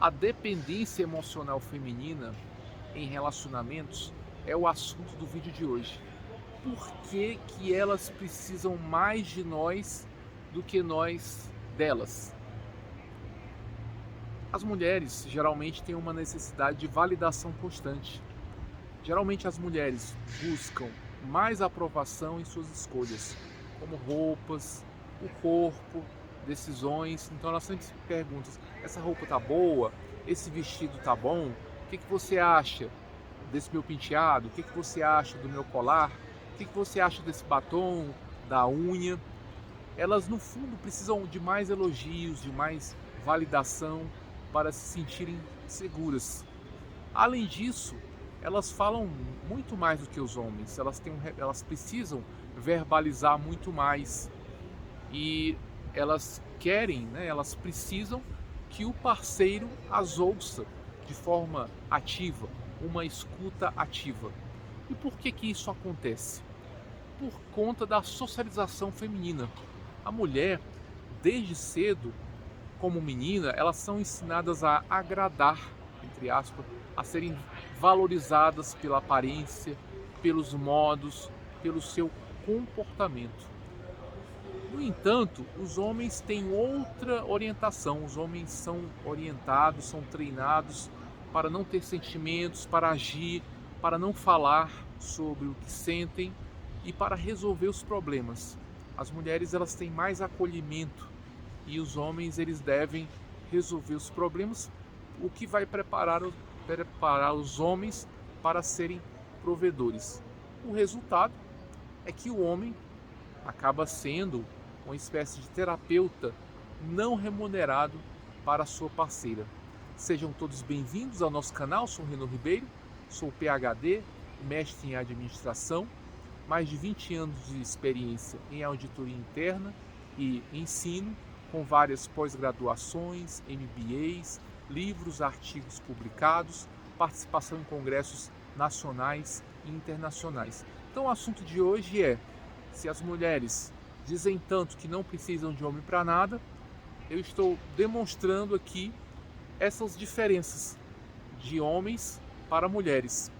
A dependência emocional feminina em relacionamentos é o assunto do vídeo de hoje. Por que que elas precisam mais de nós do que nós delas? As mulheres geralmente têm uma necessidade de validação constante. Geralmente as mulheres buscam mais aprovação em suas escolhas, como roupas, o corpo, decisões. Então elas sempre se perguntam: essa roupa tá boa? Esse vestido tá bom? O que que você acha desse meu penteado? O que que você acha do meu colar? O que que você acha desse batom, da unha? Elas no fundo precisam de mais elogios, de mais validação para se sentirem seguras. Além disso, elas falam muito mais do que os homens, elas precisam verbalizar muito mais e elas querem, né, elas precisam que o parceiro as ouça de forma ativa, uma escuta ativa. E por que que isso acontece? Por conta da socialização feminina. A mulher, desde cedo, como menina, elas são ensinadas a agradar, entre aspas, a serem valorizadas pela aparência, pelos modos, pelo seu comportamento. No entanto, os homens têm outra orientação. Os homens são orientados, são treinados para não ter sentimentos, para agir, para não falar sobre o que sentem e para resolver os problemas. As mulheres elas têm mais acolhimento e os homens eles devem resolver os problemas, o que vai preparar os homens para serem provedores. O resultado é que o homem acaba sendo uma espécie de terapeuta não remunerado para a sua parceira. Sejam todos bem-vindos ao nosso canal, sou Reno Ribeiro, sou PhD, mestre em administração, mais de 20 anos de experiência em auditoria interna e ensino, com várias pós-graduações, MBAs, livros, artigos publicados, participação em congressos nacionais e internacionais. Então o assunto de hoje é: se as mulheres dizem tanto que não precisam de homem para nada, eu estou demonstrando aqui essas diferenças de homens para mulheres.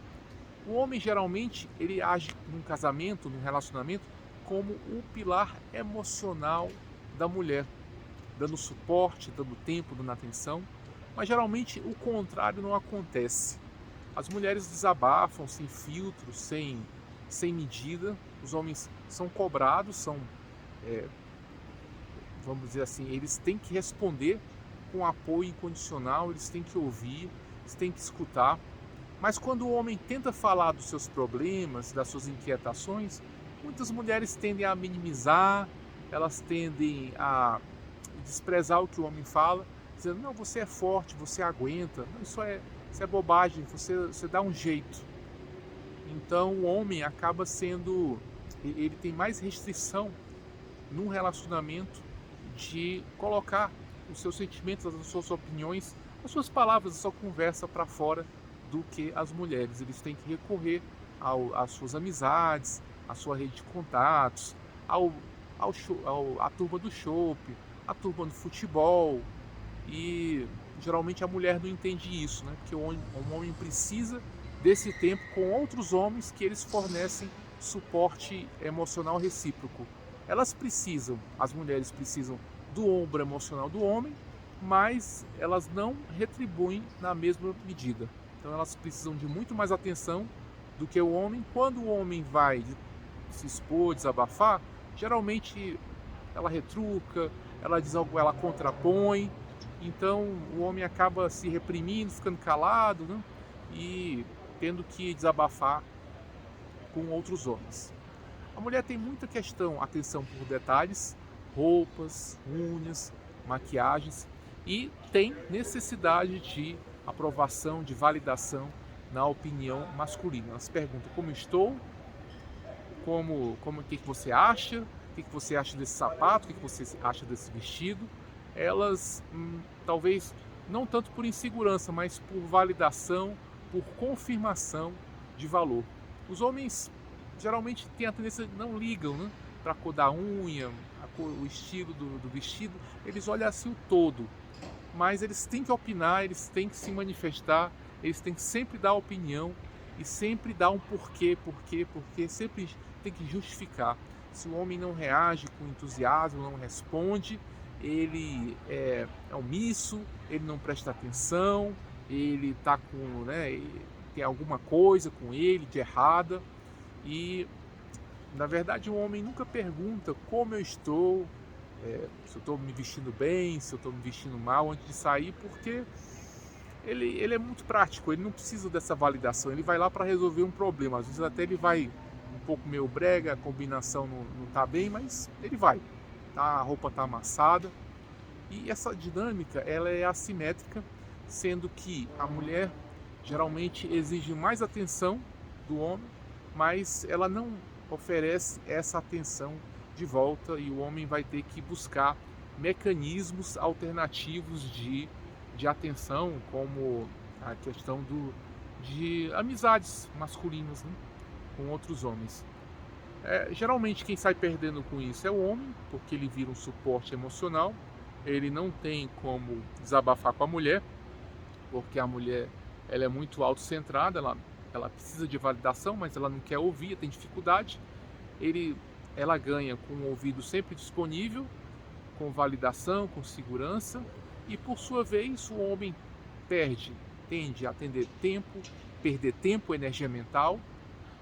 O homem geralmente ele age num casamento, num relacionamento, como o pilar emocional da mulher, dando suporte, dando tempo, dando atenção, mas geralmente o contrário não acontece. As mulheres desabafam sem filtro, sem medida. Os homens são cobrados, vamos dizer assim, eles têm que responder com apoio incondicional, eles têm que ouvir, eles têm que escutar. Mas quando o homem tenta falar dos seus problemas, das suas inquietações, muitas mulheres tendem a minimizar, elas tendem a desprezar o que o homem fala, dizendo: não, você é forte, você aguenta, não, isso é bobagem, você dá um jeito. Então o homem acaba sendo, ele tem mais restrição num relacionamento de colocar os seus sentimentos, as suas opiniões, as suas palavras, a sua conversa para fora do que as mulheres. Eles têm que recorrer às suas amizades, à sua rede de contatos, à turma do chopp, à turma do futebol. E geralmente a mulher não entende isso, né? Porque o homem precisa desse tempo com outros homens que eles fornecem suporte emocional recíproco. As mulheres precisam do ombro emocional do homem, mas elas não retribuem na mesma medida. Então elas precisam de muito mais atenção do que o homem. Quando o homem vai se expor, desabafar, geralmente ela retruca, ela diz algo, ela contrapõe. Então o homem acaba se reprimindo, ficando calado, né? E tendo que desabafar com outros homens. A mulher tem muita atenção por detalhes, roupas, unhas, maquiagens, e tem necessidade de aprovação, de validação na opinião masculina. Elas perguntam: como estou? O que você acha? O que você acha desse sapato? O que você acha desse vestido? Elas, talvez, não tanto por insegurança, mas por validação, por confirmação de valor. Os homens geralmente têm a tendência, não ligam, né, para a cor da unha, o estilo do vestido, eles olham assim o todo. mas eles têm que opinar, eles têm que se manifestar, eles têm que sempre dar opinião e sempre dar um porquê, sempre tem que justificar. Se o homem não reage com entusiasmo, não responde, ele é omisso, ele não presta atenção, ele está com, né, tem alguma coisa com ele de errada. E na verdade o homem nunca pergunta como eu estou, se eu estou me vestindo bem, se eu estou me vestindo mal antes de sair, porque ele é muito prático, ele não precisa dessa validação, ele vai lá para resolver um problema. Às vezes até ele vai um pouco meio brega, a combinação não está bem, mas ele vai, tá? A roupa está amassada. E essa dinâmica ela é assimétrica, sendo que a mulher geralmente exige mais atenção do homem, mas ela não oferece essa atenção de volta, e o homem vai ter que buscar mecanismos alternativos de atenção, como a questão de amizades masculinas, né, com outros homens. Geralmente quem sai perdendo com isso é o homem, porque ele vira um suporte emocional, ele não tem como desabafar com a mulher, porque a mulher ela é muito autocentrada, ela precisa de validação, mas ela não quer ouvir, tem dificuldade. Ela ganha com o ouvido sempre disponível, com validação, com segurança, e por sua vez o homem tende a perder tempo, energia mental,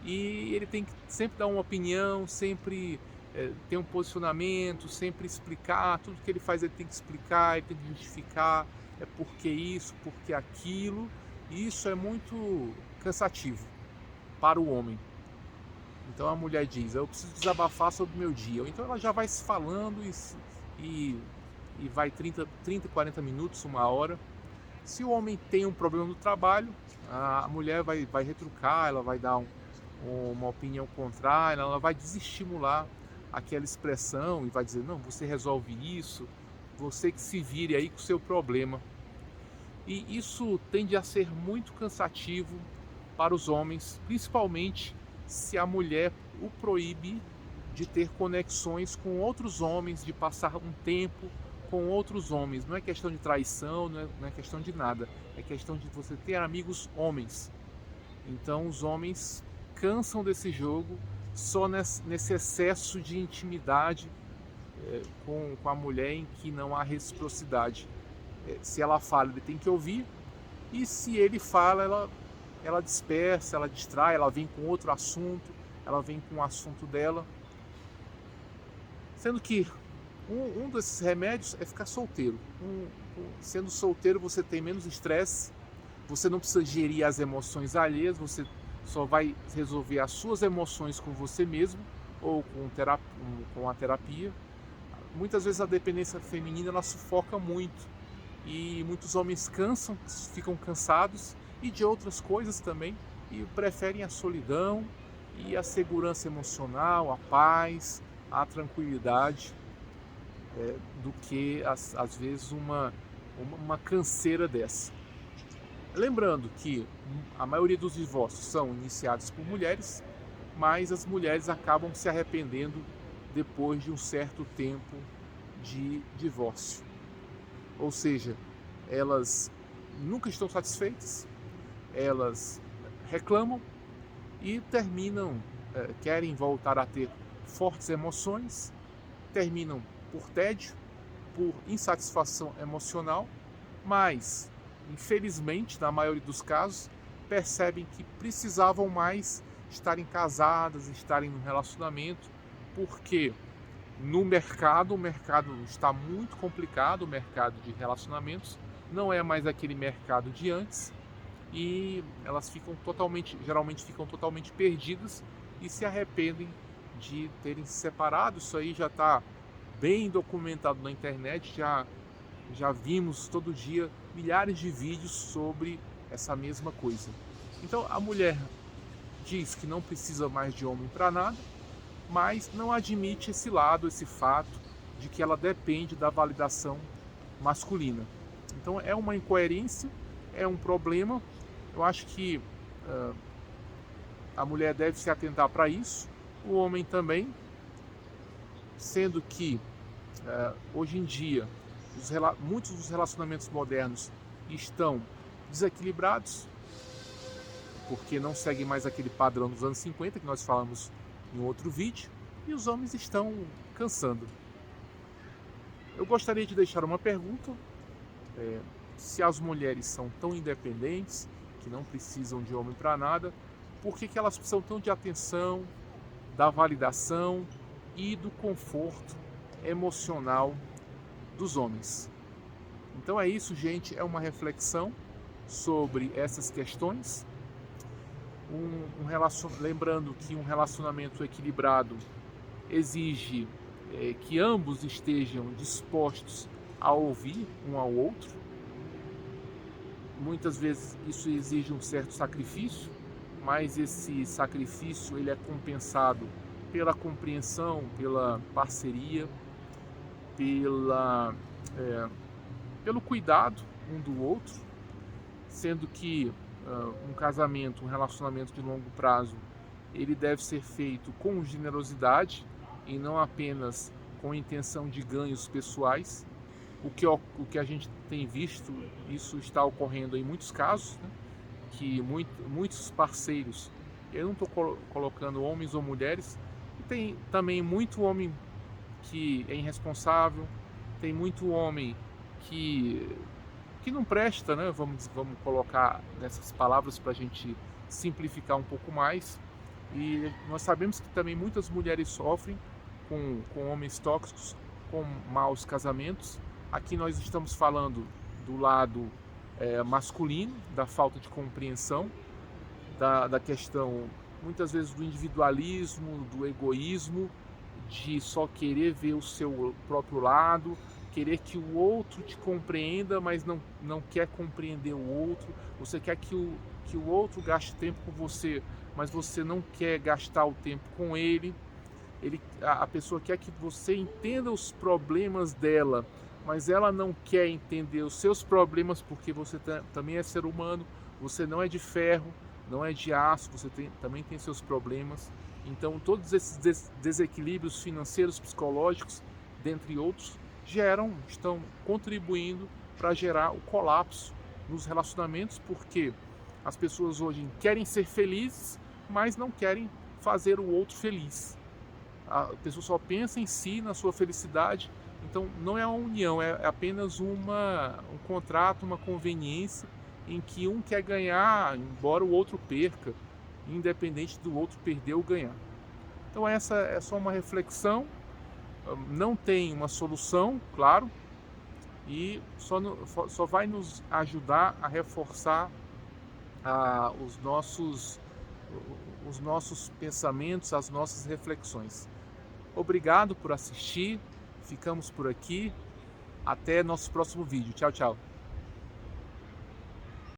e ele tem que sempre dar uma opinião, sempre ter um posicionamento, sempre explicar, tudo que ele faz ele tem que explicar, ele tem que justificar, por que isso, por que aquilo, e isso é muito cansativo para o homem. Então a mulher diz, eu preciso desabafar sobre o meu dia, ou então ela já vai se falando e vai 30, 40 minutos, uma hora. Se o homem tem um problema no trabalho, a mulher vai retrucar, ela vai dar uma opinião contrária, ela vai desestimular aquela expressão e vai dizer, não, você resolve isso, você que se vire aí com o seu problema. E isso tende a ser muito cansativo para os homens, principalmente se a mulher o proíbe de ter conexões com outros homens, de passar um tempo com outros homens. Não é questão de traição, não é questão de nada, é questão de você ter amigos homens. Então os homens cansam desse jogo só nesse excesso de intimidade com a mulher, em que não há reciprocidade. Se ela fala, ele tem que ouvir, e se ele fala, ela dispersa, ela distrai, ela vem com outro assunto, ela vem com o assunto dela. Sendo que um desses remédios é ficar solteiro. Sendo solteiro você tem menos estresse, você não precisa gerir as emoções alheias, você só vai resolver as suas emoções com você mesmo ou com a terapia. Muitas vezes a dependência feminina ela sufoca muito, e muitos homens ficam cansados e de outras coisas também, e preferem a solidão e a segurança emocional, a paz, a tranquilidade, do que às vezes uma canseira dessa. Lembrando que a maioria dos divórcios são iniciados por mulheres, mas as mulheres acabam se arrependendo depois de um certo tempo de divórcio. Ou seja, elas nunca estão satisfeitas, elas reclamam e querem voltar a ter fortes emoções, terminam por tédio, por insatisfação emocional, mas, infelizmente, na maioria dos casos, percebem que precisavam mais estarem casadas, estarem num relacionamento, porque o mercado está muito complicado, o mercado de relacionamentos não é mais aquele mercado de antes, e elas geralmente ficam totalmente perdidas e se arrependem de terem se separado. Isso aí já está bem documentado na internet, já vimos todo dia milhares de vídeos sobre essa mesma coisa. Então a mulher diz que não precisa mais de homem para nada, mas não admite esse fato de que ela depende da validação masculina. Então é uma incoerência, é um problema. Eu acho que a mulher deve se atentar para isso, o homem também, sendo que hoje em dia muitos dos relacionamentos modernos estão desequilibrados, porque não seguem mais aquele padrão dos anos 50 que nós falamos em outro vídeo, e os homens estão cansando. Eu gostaria de deixar uma pergunta: se as mulheres são tão independentes, que não precisam de homem para nada, por que elas precisam tão de atenção, da validação e do conforto emocional dos homens? Então é isso, gente, é uma reflexão sobre essas questões. Lembrando que um relacionamento equilibrado exige que ambos estejam dispostos a ouvir um ao outro. Muitas vezes isso exige um certo sacrifício, mas esse sacrifício ele é compensado pela compreensão, pela parceria, pelo cuidado um do outro, sendo que um casamento, um relacionamento de longo prazo, ele deve ser feito com generosidade e não apenas com intenção de ganhos pessoais. O que a gente tem visto, isso está ocorrendo em muitos casos, né? Que muitos parceiros, eu não estou colocando homens ou mulheres, e tem também muito homem que é irresponsável, tem muito homem que não presta, né? Vamos colocar nessas palavras para a gente simplificar um pouco mais. E nós sabemos que também muitas mulheres sofrem com homens tóxicos, com maus casamentos. Aqui nós estamos falando do lado masculino, da falta de compreensão, da questão, muitas vezes, do individualismo, do egoísmo, de só querer ver o seu próprio lado, querer que o outro te compreenda, mas não quer compreender o outro. Você quer que o outro gaste tempo com você, mas você não quer gastar o tempo com ele. A pessoa quer que você entenda os problemas dela, mas ela não quer entender os seus problemas, porque você também é ser humano, você não é de ferro, não é de aço, você também tem seus problemas. Então todos esses desequilíbrios financeiros, psicológicos, dentre outros, estão contribuindo para gerar o colapso nos relacionamentos, porque as pessoas hoje querem ser felizes, mas não querem fazer o outro feliz. A pessoa só pensa em si, na sua felicidade. Então não é uma união, é apenas um contrato, uma conveniência em que um quer ganhar, embora o outro perca, independente do outro perder ou ganhar. Então essa é só uma reflexão, não tem uma solução, claro, e só vai nos ajudar a reforçar os nossos pensamentos, as nossas reflexões. Obrigado por assistir, ficamos por aqui, até nosso próximo vídeo. Tchau, tchau.